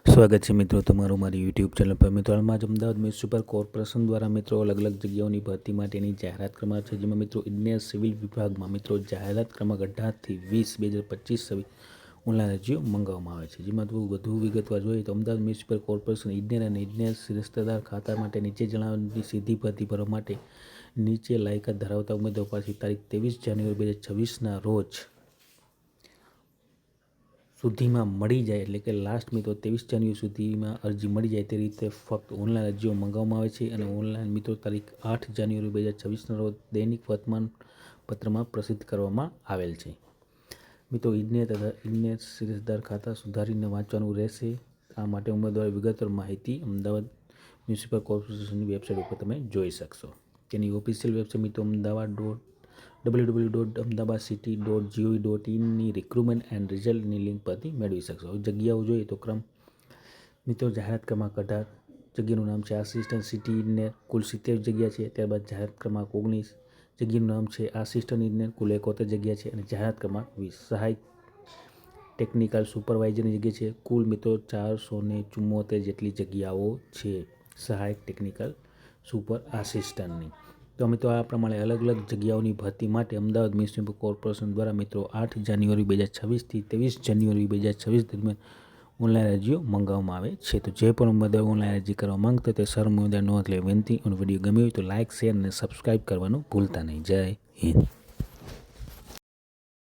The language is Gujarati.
સ્વાગત છે મિત્રો તમારું મારી યુટ્યુબ ચેનલ પર। મિત્રો હાલમાં જ અમદાવાદ મ્યુનિસિપલ કોર્પોરેશન દ્વારા મિત્રો અલગ અલગ જગ્યાઓની ભરતી માટેની જાહેરાત કરવામાં છે, જેમાં મિત્રો ઇજનેર સિવિલ વિભાગમાં મિત્રો જાહેરાત ક્રમાંક 18/20/2025 ઓનલાઈન અરજીઓ મંગાવવામાં આવે છે। જેમાં વધુ વિગતવાર જોઈએ તો અમદાવાદ મ્યુનિસિપલ કોર્પોરેશન ઇજનેર અને ઇજનેર શિસ્તદાર ખાતા માટે નીચે જણાવેલી સીધી ભરતી ભરવા માટે નીચે લાયકાત ધરાવતા ઉમેદવારો પાસેથી તારીખ 23 જાન્યુઆરી 2026ના રોજ સુધીમાં મળી જાય, એટલે કે લાસ્ટ મિત્રો 23 જાન્યુઆરી સુધીમાં અરજી મળી જાય તે રીતે ફક્ત ઓનલાઈન અરજીઓ મંગાવવામાં આવે છે। અને ઓનલાઈન મિત્રો તારીખ 8 જાન્યુઆરી 2026ના રોજ દૈનિક વર્તમાન પત્રમાં પ્રસિદ્ધ કરવામાં આવેલ છે। મિત્રો ઇજનેર તથા ઇજનેર શિરસ્તદાર ખાતા સુધારીને વાંચવાનું રહેશે। આ માટે ઉમેદવારો વિગતવાર માહિતી અમદાવાદ મ્યુનિસિપલ કોર્પોરેશનની વેબસાઇટ ઉપર તમે જોઈ શકશો। તેની ઓફિશિયલ વેબસાઇટ મિત્રો www.ahmedabadcity.gov.in ની રિક્રુટમેન્ટ એન્ડ રિઝલ્ટની લિંક પરથી મેળવી શકશો। જગ્યાઓ જોઈએ તો મિત્રો જાહેરાત ક્રમાંક 18 જગ્યાનું નામ છે આસિસ્ટન્ટ સિટી ઇજનેર, કુલ 70 જગ્યા છે। ત્યારબાદ જાહેરાત ક્રમાંક 19 જગ્યાનું નામ છે આસિસ્ટન્ટ ઇજનેર, કુલ 71 જગ્યા છે। અને જાહેરાત ક્રમાંક 20 સહાયક ટેકનિકલ સુપરવાઇઝરની જગ્યા છે, કુલ મિત્રો 474 જેટલી જગ્યાઓ છે સહાયક ટેકનિકલ સુપર આસિસ્ટન્ટની। તો મિત્રો આ પ્રમાણે અલગ અલગ જગ્યાઓની ભરતી માટે અમદાવાદ મ્યુનિસિપલ કોર્પોરેશન દ્વારા મિત્રો 8 જાન્યુઆરી 2026થી 23 જાન્યુઆરી 2026 દરમિયાન ઓનલાઈન અરજીઓ મંગાવવામાં આવે છે। તો જે પણ ઉમેદવાર ઓનલાઈન અરજી કરવા માંગતા તે સર ઉમેદવાર નોંધ લે વિનંતી। અને વિડીયો ગમ્યો હોય તો લાઇક, શેર અને સબસ્ક્રાઈબ કરવાનું ભૂલતા નહીં। જય હિન્દ।